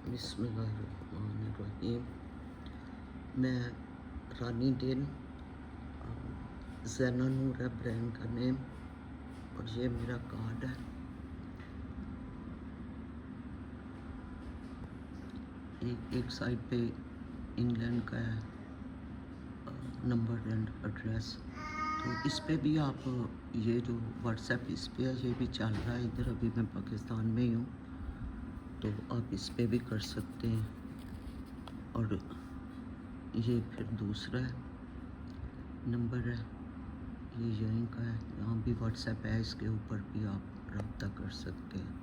बिस्मिल्लाहिर्रहमानिर्रहीम। मैं रानी डेन, ज़ैना नूर है ब्रांड का नेम, और ये मेरा कार्ड है। एक साइड पे इंग्लैंड का है नंबर एंड एड्रेस। तो इस पे भी आप ये जो व्हाट्सएप इस पे है ये भी चल रहा है। इधर अभी मैं पाकिस्तान में ही हूँ, तो आप इस पे भी कर सकते हैं। और ये फिर दूसरा नंबर है, ये यहीं का है, यहाँ भी व्हाट्सएप है, इसके ऊपर भी आप रब्ता कर सकते हैं।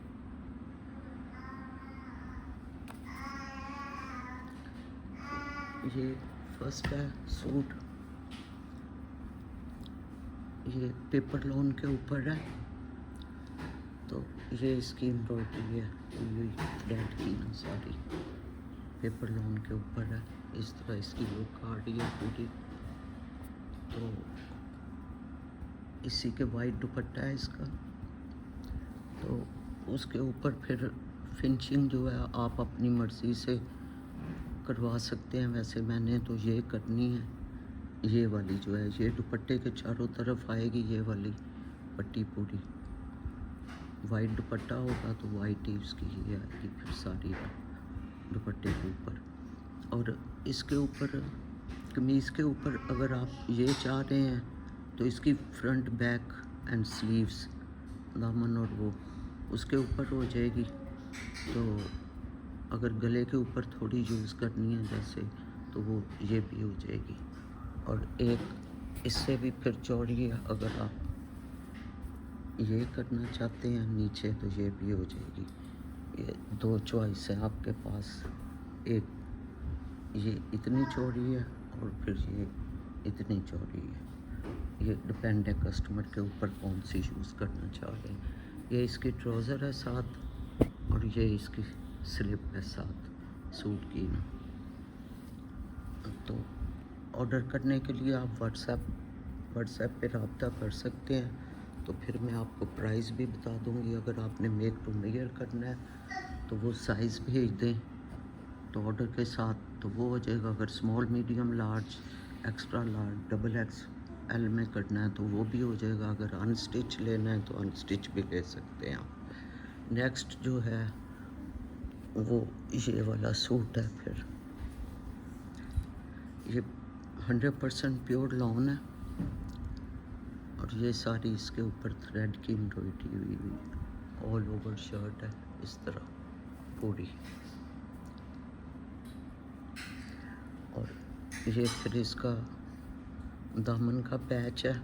ये फर्स्ट है सूट, ये पेपर लोन के ऊपर है। तो ये इसकी एम्ब्रॉयडरी है, ये थ्रेड की ना सारी पेपर लोन के ऊपर है। इस तरह इसकी लुक आ रही है पूरी। तो इसी के वाइट दुपट्टा है इसका। तो उसके ऊपर फिर फिनिशिंग जो है आप अपनी मर्ज़ी से करवा सकते हैं। वैसे मैंने तो ये करनी है, ये वाली जो है ये दुपट्टे के चारों तरफ आएगी, ये वाली पट्टी पूरी। वाइट दुपट्टा होगा तो वाइट ही उसकी ये आएगी फिर साड़ी दुपट्टे के ऊपर। और इसके ऊपर कमीज़ के ऊपर अगर आप ये चाह रहे हैं तो इसकी फ्रंट बैक एंड स्लीव्स दामन और वो उसके ऊपर हो जाएगी। तो अगर गले के ऊपर थोड़ी यूज़ करनी है जैसे, तो वो ये भी हो जाएगी। और एक इससे भी फिर चौड़ी है, अगर आप ये करना चाहते हैं नीचे तो ये भी हो जाएगी। ये दो चॉइस है आपके पास, एक ये इतनी चौड़ी है और फिर ये इतनी चौड़ी है। ये डिपेंड है कस्टमर के ऊपर कौन सी यूज़ करना चाह रहे हैं। ये इसकी ट्राउज़र है साथ, और ये इसकी स्लिप है साथ सूट की ना। तो ऑर्डर करने के लिए आप व्हाट्सएप पे रब्ता कर सकते हैं। तो फिर मैं आपको प्राइस भी बता दूंगी। अगर आपने मेक टू मेजर करना है तो वो साइज़ भेज दें तो ऑर्डर के साथ तो वो हो जाएगा। अगर small medium large extra large double XL में करना है तो वो भी हो जाएगा। अगर अनस्टिच लेना है तो अनस्टिच भी ले सकते हैं आप। नेक्स्ट जो है वो ये वाला सूट है। फिर ये 100% प्योर लॉन है, और ये सारी इसके ऊपर थ्रेड की एम्ब्रॉयडरी हुई ऑल ओवर शर्ट है इस तरह पूरी। और ये फिर इसका दामन का पैच है,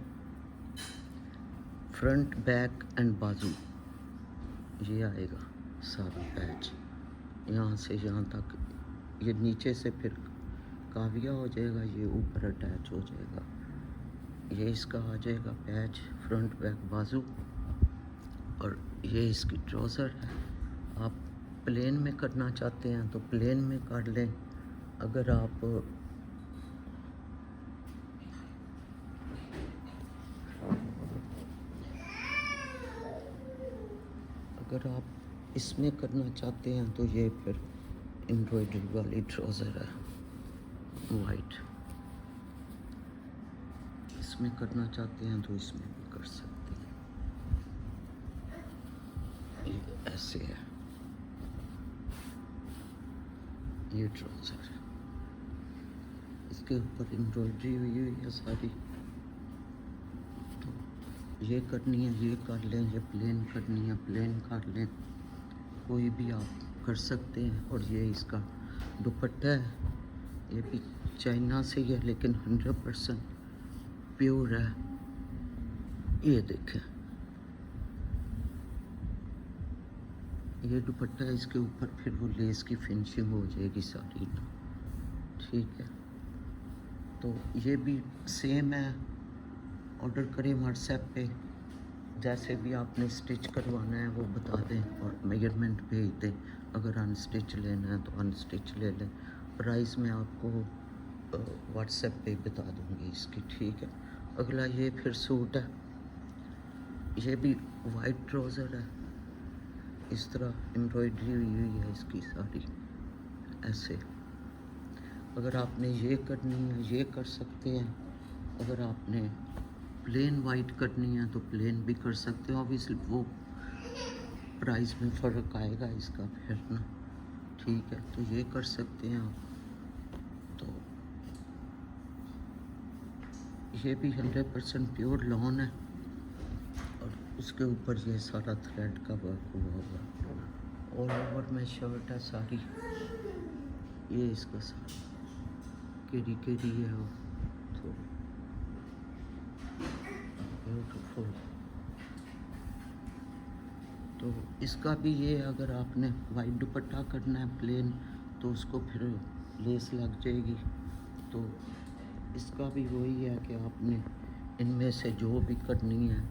फ्रंट बैक एंड बाजू ये आएगा सारा पैच, यहाँ से यहाँ तक। ये नीचे से फिर काविया हो जाएगा, ये ऊपर अटैच हो जाएगा। ये इसका आ जाएगा पैच फ्रंट बैक बाजू। और ये इसकी ट्राउज़र है। आप प्लेन में करना चाहते हैं तो प्लेन में कर लें। अगर आप इसमें करना चाहते हैं तो ये फिर एम्ब्रॉयडरी वाली ट्राउज़र है वाइट। इसमें करना चाहते हैं तो इसमें भी कर सकते हैं। ये ऐसे है, ये ट्राउज़र है, इसके ऊपर एम्ब्रॉयडरी हुई हुई है सारी। तो ये करनी है ये कर लें, ये प्लेन करनी है प्लेन कर लें, कोई भी आप कर सकते हैं। और ये इसका दुपट्टा है, ये भी चाइना से ही है लेकिन 100% प्योर है। ये देखें, ये दुपट्टा है, इसके ऊपर फिर वो लेस की फिनिशिंग हो जाएगी सारी ना, ठीक है। तो ये भी सेम है, ऑर्डर करें व्हाट्सएप पे, जैसे भी आपने स्टिच करवाना है वो बता दें और मेजरमेंट भेज दें। अगर अनस्टिच लेना है तो अनस्टिच ले लें। प्राइस मैं आपको व्हाट्सएप पे बता दूंगी इसकी, ठीक है। अगला ये फिर सूट है, ये भी वाइट ट्राउज़र है, इस तरह एम्ब्रॉयडरी हुई हुई है इसकी सारी। ऐसे। अगर आपने ये करनी है ये कर सकते हैं, अगर आपने प्लेन वाइट करनी है तो प्लेन भी कर सकते हो। ऑब्वियसली वो प्राइस में फ़र्क आएगा इसका फिर ना, ठीक है, तो ये कर सकते हैं आप। तो ये भी 100% प्योर लॉन है और उसके ऊपर ये सारा थ्रेड का वर्क हुआ हुआ ऑल ओवर में शर्ट है सारी। ये इसका सारा केरी केरी है और तो ब्यूटीफुल। तो इसका भी ये, अगर आपने वाइट दुपट्टा करना है प्लेन तो उसको फिर लेस लग जाएगी। तो इसका भी वही है कि आपने इनमें से जो भी करनी है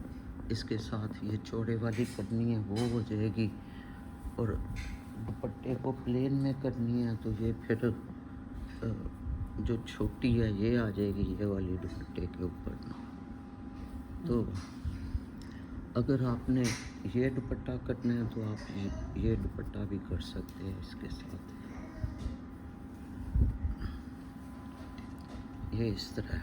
इसके साथ ये चौड़े वाली करनी है वो हो जाएगी, और दुपट्टे को प्लेन में करनी है तो ये फिर जो छोटी है ये आ जाएगी ये वाली दुपट्टे के ऊपर ना। तो अगर आपने ये दुपट्टा करना है तो आप ये दुपट्टा भी कर सकते हैं इसके साथ। ये इस तरह,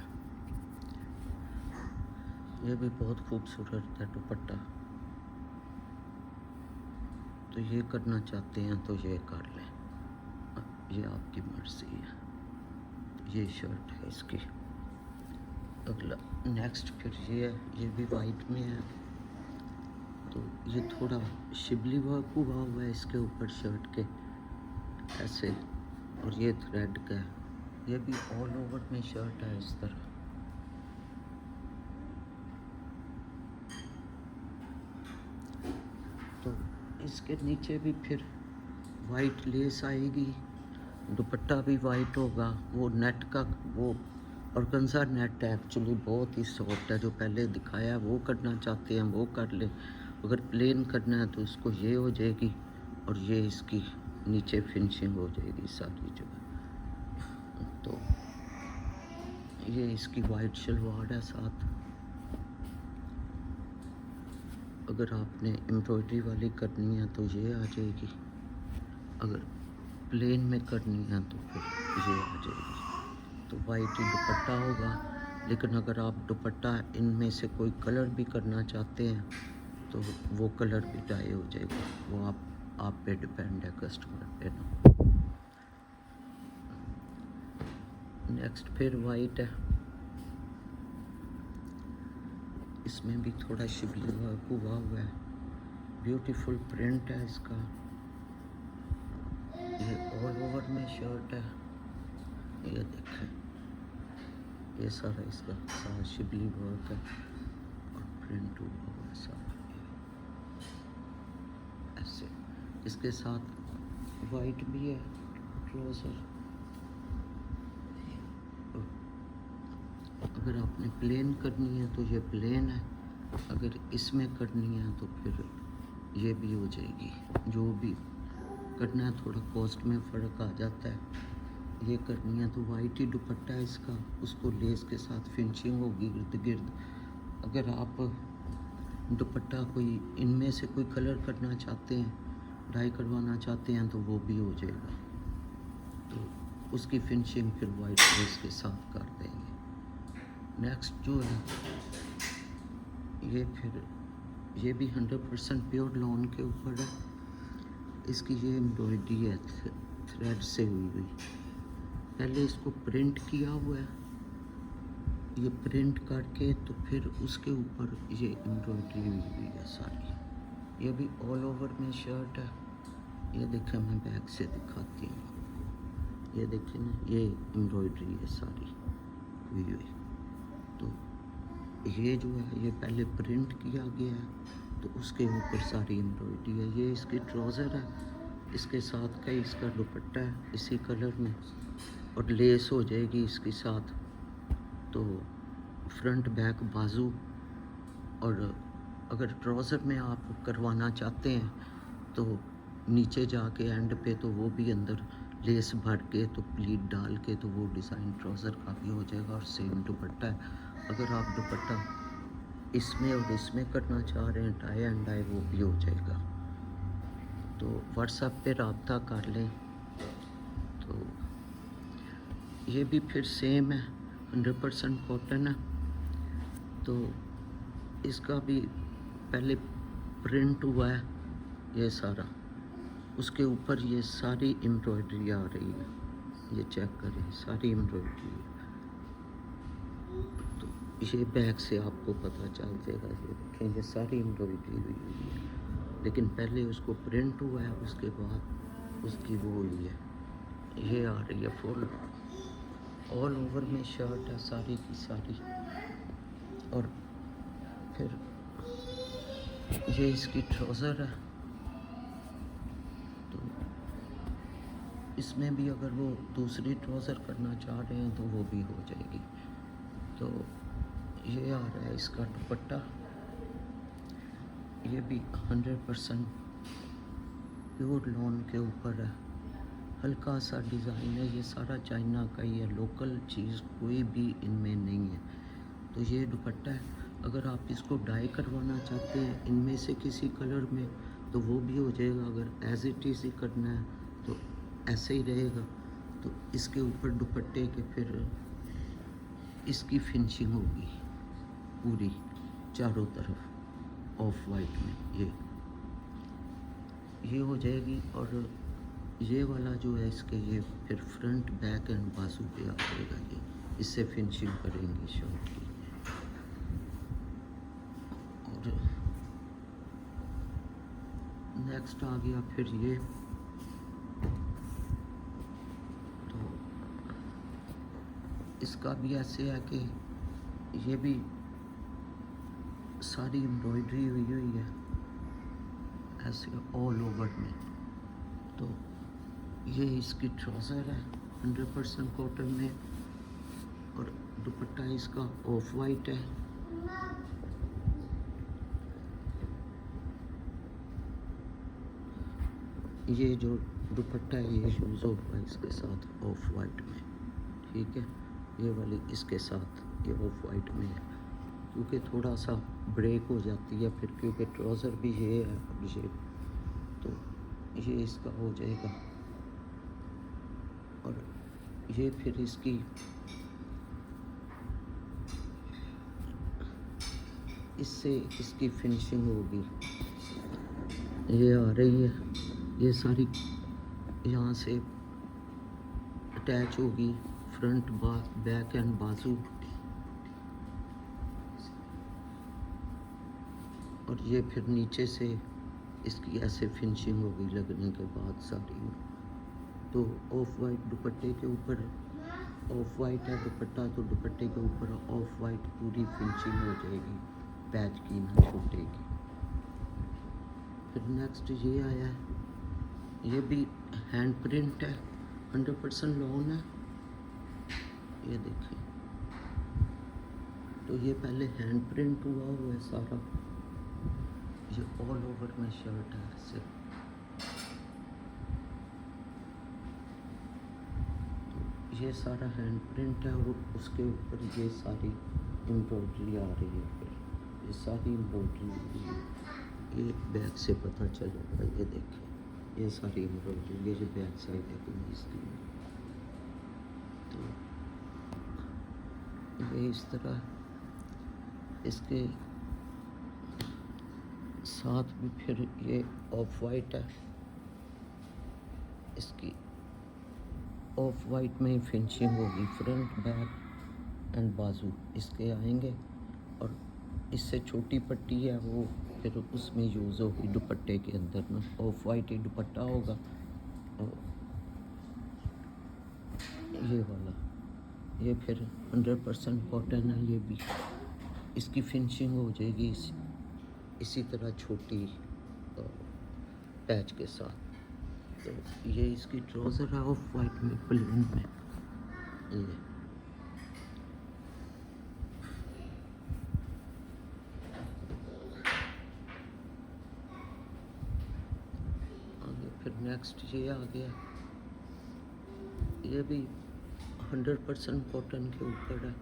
ये भी बहुत खूबसूरत है दुपट्टा। तो ये करना चाहते हैं तो ये कर लें, ये आपकी मर्ज़ी है। ये शर्ट है इसकी। अगला नेक्स्ट फिर ये है, ये भी वाइट में है। तो ये थोड़ा शिबली वर्क हुआ हुआ है इसके ऊपर शर्ट के ऐसे, और ये थ्रेड का है। ये भी ऑल ओवर में शर्ट है इस तरह। तो इसके नीचे भी फिर वाइट लेस आएगी, दुपट्टा भी वाइट होगा। वो नेट का वो ऑर्गेन्जा नेट है एक्चुअली, बहुत ही सॉफ्ट है। जो पहले दिखाया वो करना चाहते हैं वो कर ले। अगर प्लेन करना है तो इसको ये हो जाएगी और ये इसकी नीचे फिनिशिंग हो जाएगी सारी जो है। तो ये इसकी वाइट शलवार है साथ। अगर आपने एम्ब्रॉयडरी वाली करनी है तो ये आ जाएगी, अगर प्लेन में करनी है तो फिर ये आ जाएगी। तो वाइट ही दुपट्टा होगा, लेकिन अगर आप दुपट्टा इनमें से कोई कलर भी करना चाहते हैं तो वो कलर भी डाई हो जाएगा। वो आप पे डिपेंड है, कस्टमर पे ना। नेक्स्ट फिर वाइट है, इसमें भी थोड़ा शिबली वर्क हुआ हुआ है। ब्यूटीफुल प्रिंट है इसका। ये ऑल ओवर में शर्ट है। ये देखें, ये सारा इसका सारा शिबली वर्क है और प्रिंट हुआ हुआ है सारा ऐसे। इसके साथ वाइट भी है ट्राउज़र। अगर आपने प्लेन करनी है तो ये प्लेन है, अगर इसमें करनी है तो फिर ये भी हो जाएगी। जो भी करना है, थोड़ा कॉस्ट में फ़र्क आ जाता है। ये करनी है तो वाइट ही दुपट्टा है इसका, उसको लेस के साथ फिनिशिंग होगी इर्द गिर्द। अगर आप दुपट्टा कोई इनमें से कोई कलर करना चाहते हैं, डाई करवाना चाहते हैं तो वो भी हो जाएगा। तो उसकी फिनिशिंग फिर वाइट लेस के साथ कर देंगे। नेक्स्ट जो है ये फिर ये भी 100% प्योर लॉन के ऊपर है। इसकी ये एम्ब्रॉयडरी है थ्रेड से हुई हुई। पहले इसको प्रिंट किया हुआ है, ये प्रिंट करके तो फिर उसके ऊपर ये एम्ब्रॉयडरी हुई हुई है सारी। ये भी ऑल ओवर में शर्ट है। ये देखें, मैं बैक से दिखाती हूँ। ये देखें ना, ये एम्ब्रॉयडरी है सारी हुई हुई। तो ये जो है ये पहले प्रिंट किया गया है तो उसके ऊपर सारी एम्ब्रॉयडरी है। ये इसकी ट्राउज़र है, इसके साथ का इसका दुपट्टा है इसी कलर में, और लेस हो जाएगी इसके साथ। तो फ्रंट बैक बाजू, और अगर ट्राउज़र में आप करवाना चाहते हैं तो नीचे जाके एंड पे तो वो भी अंदर लेस भर के तो प्लीट डाल के तो वो डिज़ाइन ट्राउज़र का भी हो जाएगा और सेम दुपट्टा है। अगर आप दुपट्टा इसमें और इसमें करना चाह रहे हैं टाई एंड डाई, वो भी हो जाएगा। तो व्हाट्सएप पे रब्ता कर लें। तो ये भी फिर सेम है, 100% कॉटन है। तो इसका भी पहले प्रिंट हुआ है ये सारा, उसके ऊपर ये सारी एम्ब्रॉयडरी आ रही है। ये चेक करें, सारी एम्ब्रॉयडरी है। तो ये बैग से आपको पता चल जाएगा। ये देखें, ये सारी एम्ब्रॉयडरी हुई है, लेकिन पहले उसको प्रिंट हुआ है, उसके बाद उसकी वो हुई है। ये आ रही है फुल ऑल ओवर में शर्ट है सारी की सारी। और फिर ये इसकी ट्राउज़र है। तो इसमें भी अगर वो दूसरी ट्राउज़र करना चाह रहे हैं तो वो भी हो जाएगी। तो ये आ रहा है इसका दुपट्टा। ये भी 100% प्योर लॉन के ऊपर है। हल्का सा डिज़ाइन है, ये सारा चाइना का ही है, लोकल चीज़ कोई भी इनमें नहीं है। तो ये दुपट्टा है। अगर आप इसको डाई करवाना चाहते हैं इनमें से किसी कलर में तो वो भी हो जाएगा। अगर एज इट इज़ ही करना है तो ऐसे ही रहेगा। तो इसके ऊपर दुपट्टे के फिर इसकी फिनिशिंग होगी पूरी चारों तरफ ऑफ वाइट में ये हो जाएगी। और ये वाला जो है इसके ये फिर फ्रंट बैक एंड बाजू पे आ जाएगा। ये इससे फिनिशिंग करेंगे शर्ट की। और नेक्स्ट आ गया फिर ये। तो इसका भी ऐसे है कि ये भी सारी एम्ब्रॉयडरी हुई है ऐसे ऑल ओवर में। तो ये इसकी ट्राउज़र है 100% कॉटन में, और दुपट्टा इसका ऑफ वाइट है। ये जो दुपट्टा है ये यूज़ होगा इसके साथ ऑफ वाइट में, ठीक है। ये वाली इसके साथ ये ऑफ वाइट में है, क्योंकि थोड़ा सा ब्रेक हो जाती है फिर, क्योंकि ट्राउज़र भी ये है अब ये। तो ये इसका हो जाएगा। और ये फिर इसकी इससे इसकी फिनिशिंग होगी। ये आ रही है, ये सारी यहाँ से अटैच होगी फ्रंट बैक एंड बाजू। और ये फिर नीचे से इसकी ऐसे फिनिशिंग होगी लगने के बाद सारी। तो ऑफ वाइट दुपट्टे के ऊपर ऑफ वाइट है दुपट्टा, तो दुपट्टे के ऊपर ऑफ वाइट पूरी फिनिशिंग हो जाएगी पैच की ना छूटेगी। फिर नेक्स्ट ये आया है, ये भी हैंड प्रिंट है, 100% लॉन है। ये देखिए, तो ये पहले हैंड प्रिंट हुआ है सारा। ये ऑल ओवर में शर्ट है ऐसे। तो ये सारा हैंड प्रिंट है, और उसके ऊपर ये सारी एम्ब्रॉयडरी आ रही है। फिर ये सारी एम्ब्रॉयडरी ये बैक से पता चलेगा। ये देखिए, ये सारी एम्ब्रॉयडरी, ये जो बैक साइड है कमीज की। तो ये इस तरह इसके साथ भी फिर ये ऑफ वाइट है, इसकी ऑफ वाइट में ही फिनिशिंग होगी। फ्रंट बैक एंड बाजू इसके आएंगे, और इससे छोटी पट्टी है वो फिर उसमें यूज़ होगी दुपट्टे के अंदर ना। ऑफ वाइट ही दुपट्टा होगा। और ये वाला ये फिर 100% कॉटन है। ये भी इसकी फिनिशिंग हो जाएगी इसी तरह छोटी पैच के साथ। तो ये इसकी ट्राउज़र है ऑफ वाइट में प्लेन में। ये आगे फिर नेक्स्ट ये आ गया, ये भी 100% कॉटन के ऊपर है।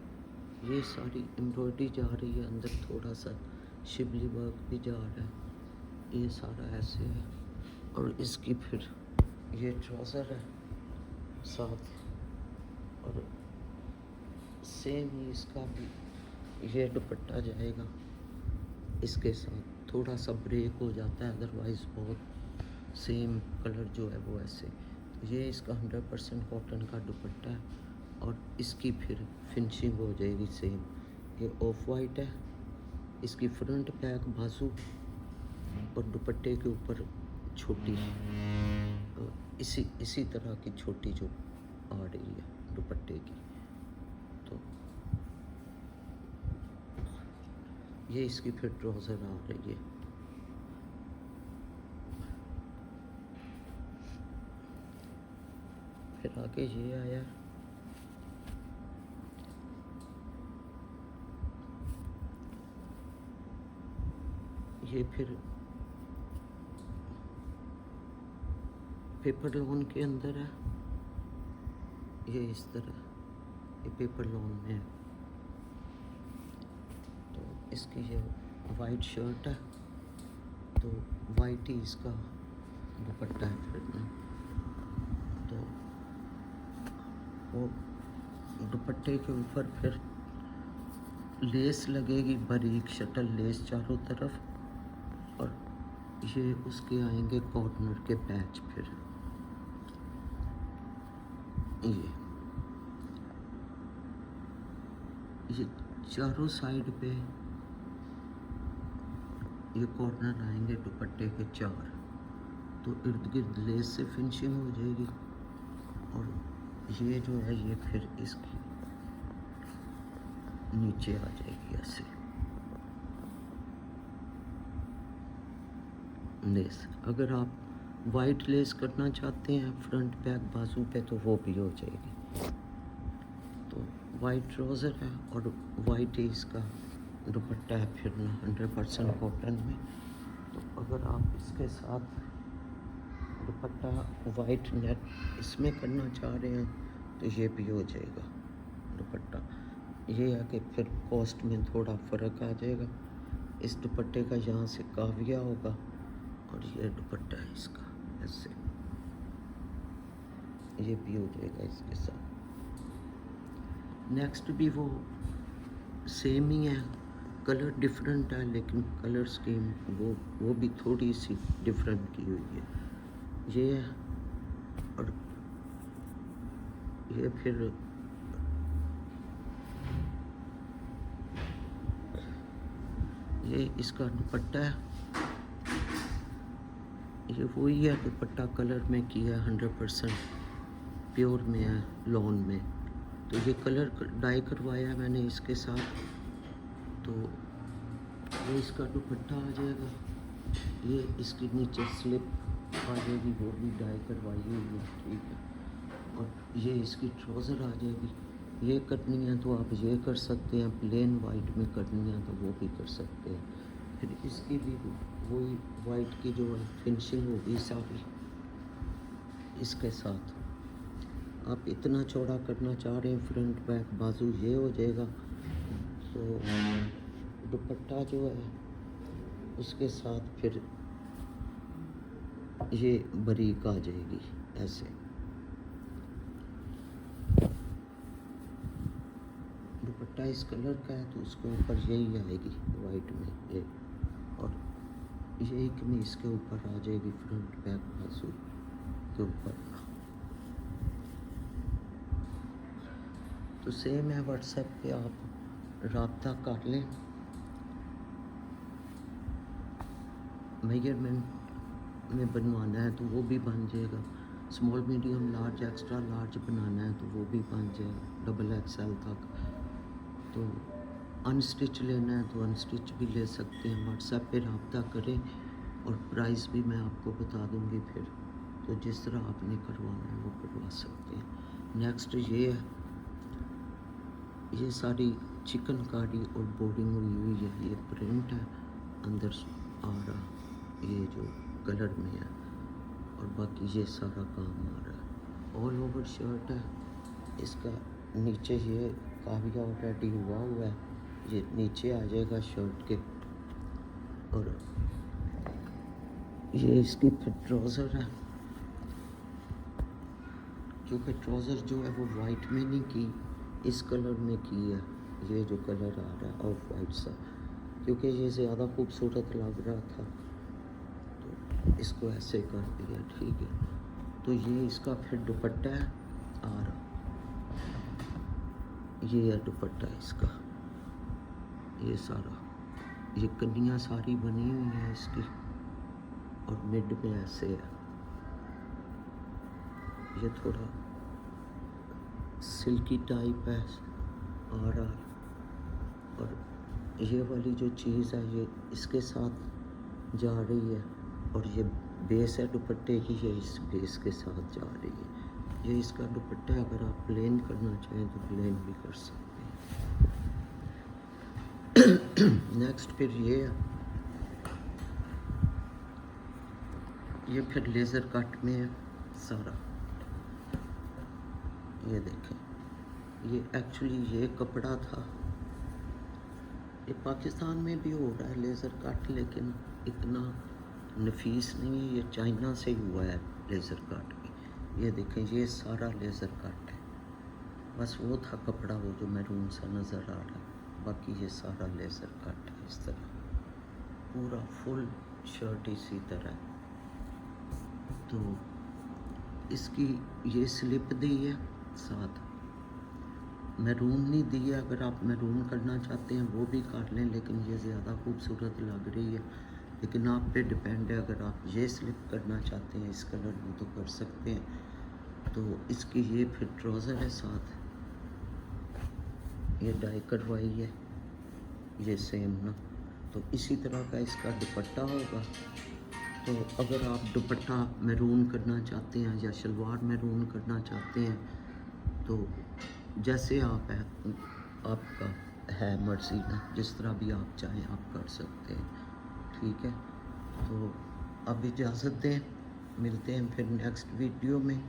ये सारी एम्ब्रॉयडरी जा रही है अंदर, थोड़ा सा शिबली वर्क भी जा रहा है। ये सारा ऐसे है, और इसकी फिर ये ट्राउज़र है साथ, और सेम ही इसका भी ये दुपट्टा जाएगा इसके साथ। थोड़ा सा ब्रेक हो जाता है, अदरवाइज़ बहुत सेम कलर जो है वो ऐसे। तो ये इसका 100% कॉटन का दुपट्टा है और इसकी फिर फिनिशिंग हो जाएगी सेम। ये ऑफ वाइट है, इसकी फ्रंट बैक बाजू और दुपट्टे के ऊपर छोटी इसी तरह की छोटी जो आ रही है दुपट्टे की। तो ये इसकी फिर ट्राउज़र आ रही है। फिर आगे ये आया, ये फिर पेपर लॉन के अंदर है, ये इस तरह ये पेपर लॉन में है। तो इसकी ये वाइट शर्ट है, तो वाइट ही इसका दुपट्टा है फिर ना। तो वो दुपट्टे के ऊपर फिर लेस लगेगी, बारीक शटल लेस चारों तरफ, और ये उसके आएंगे कॉर्नर के पैच। फिर ये चारों साइड पे ये कॉर्नर आएंगे दुपट्टे के 4। तो इर्द गिर्द लेस से फिनिशिंग हो जाएगी, और ये जो है ये फिर इसकी नीचे आ जाएगी ऐसे लेस। अगर आप वाइट लेस करना चाहते हैं फ्रंट बैक बाजू पे तो वो भी हो जाएगी। तो वाइट ट्राउज़र है और वाइट ही इसका दुपट्टा है फिर ना 100% कॉटन में। तो अगर आप इसके साथ दुपट्टा वाइट नेट इसमें करना चाह रहे हैं तो ये भी हो जाएगा दुपट्टा। ये है कि फिर कॉस्ट में थोड़ा फ़र्क आ जाएगा। इस दुपट्टे का यहाँ से काविया होगा और ये दुपट्टा है इसका ऐसे, ये भी हो जाएगा इसके साथ। नेक्स्ट भी वो सेम ही है, कलर डिफरेंट है, लेकिन कलर स्कीम वो भी थोड़ी सी डिफरेंट की हुई है। ये है, और ये फिर ये इसका दुपट्टा है, ये वही है दुपट्टा कलर में किया है, 100% प्योर में है, लॉन में। तो ये कलर डाई करवाया है मैंने इसके साथ। तो ये इसका दुपट्टा आ जाएगा, ये इसके नीचे स्लिप आ जाएगी, वो भी डाई करवाई हुई है, ठीक है। और ये इसकी ट्राउज़र आ जाएगी। ये करनी है तो आप ये कर सकते हैं, प्लेन वाइट में करनी है तो वो भी कर सकते हैं। फिर इसकी भी वही वाइट की जो फिनिशिंग होगी सारी इसके साथ। आप इतना चौड़ा करना चाह रहे हैं फ्रंट बैक बाजू, ये हो जाएगा। तो दुपट्टा जो है उसके साथ फिर ये बारीक आ जाएगी ऐसे। दुपट्टा इस कलर का है तो उसके ऊपर यही आएगी वाइट में ये, और यही कमी इसके ऊपर आ जाएगी फ्रंट बैक बाजू के ऊपर। तो सेम है, व्हाट्सएप पे आप राब्ता कर लें। मेजरमेंट में बनवाना है तो वो भी बन जाएगा। Small medium large extra large बनाना है तो वो भी बन जाएगा, डबल XL तक। तो अनस्टिच लेना है तो अनस्टिच भी ले सकते हैं। व्हाट्सएप पे राब्ता करें और प्राइस भी मैं आपको बता दूंगी फिर। तो जिस तरह आपने करवाना है वो करवा सकते हैं। नेक्स्ट ये है, ये सारी चिकनकारी और बोर्डिंग हुई है, ये प्रिंट है अंदर आ रहा, ये जो कलर में है, और बाकी ये सारा काम आ रहा है। ऑल ओवर शर्ट है, इसका नीचे ये काविया ऑलरेडी हुआ है, ये नीचे आ जाएगा शर्ट के। और ये इसकी फिर ट्राउज़र है, क्योंकि ट्राउज़र जो है वो वाइट में नहीं की, इस कलर में की है, ये जो कलर आ रहा है ऑफ वाइट सा, क्योंकि ये ज़्यादा खूबसूरत लग रहा था तो इसको ऐसे कर दिया। ठीक है, तो ये इसका फिर दुपट्टा है और ये है दुपट्टा इसका। ये सारा, ये कन्नियाँ सारी बनी हुई हैं इसकी और मिड में ऐसे है। ये थोड़ा सिल्की टाइप है और ये वाली जो चीज़ है ये इसके साथ जा रही है और ये बेस है दुपट्टे की, ये इस बेस के साथ जा रही है। ये इसका दुपट्टा है, अगर आप प्लेन करना चाहें तो प्लेन भी कर सकते हैं। नेक्स्ट फिर ये है, ये फिर लेज़र कट में है सारा। ये देखें, ये एक्चुअली ये कपड़ा था, ये पाकिस्तान में भी हो रहा है लेज़र कट, लेकिन इतना नफीस नहीं है। ये चाइना से ही हुआ है लेज़र कट भी। ये देखें, ये सारा लेज़र कट है, बस वो था कपड़ा वो जो मैरून सा नज़र आ रहा है, बाकी ये सारा लेज़र कट है। इस तरह पूरा फुल शर्ट इसी तरह। तो इसकी ये स्लिप दी है साथ, मैरून नहीं दी है। अगर आप मैरून करना चाहते हैं वो भी कर लें, लेकिन ये ज़्यादा खूबसूरत लग रही है। लेकिन आप पे डिपेंड है, अगर आप ये स्लिप करना चाहते हैं इस कलर में तो कर सकते हैं। तो इसकी ये फिर ट्राउज़र है साथ, ये डाई करवाई है ये सेम ना। तो इसी तरह का इसका दुपट्टा होगा। तो अगर आप दुपट्टा मैरून करना चाहते हैं या शलवार मैरून करना चाहते हैं तो जैसे आप है, आपका है मर्जी ना, जिस तरह भी आप चाहें आप कर सकते हैं। ठीक है, तो अब इजाज़त दें, मिलते हैं फिर नेक्स्ट वीडियो में।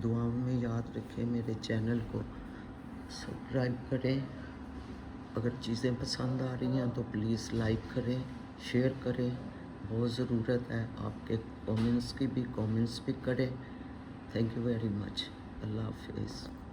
दुआओं में याद रखें, मेरे चैनल को सब्सक्राइब करें। अगर चीज़ें पसंद आ रही हैं तो प्लीज़ लाइक करें, शेयर करें, बहुत ज़रूरत है आपके कमेंट्स भी करें। Thank you very much. अल्लाह हाफिज़।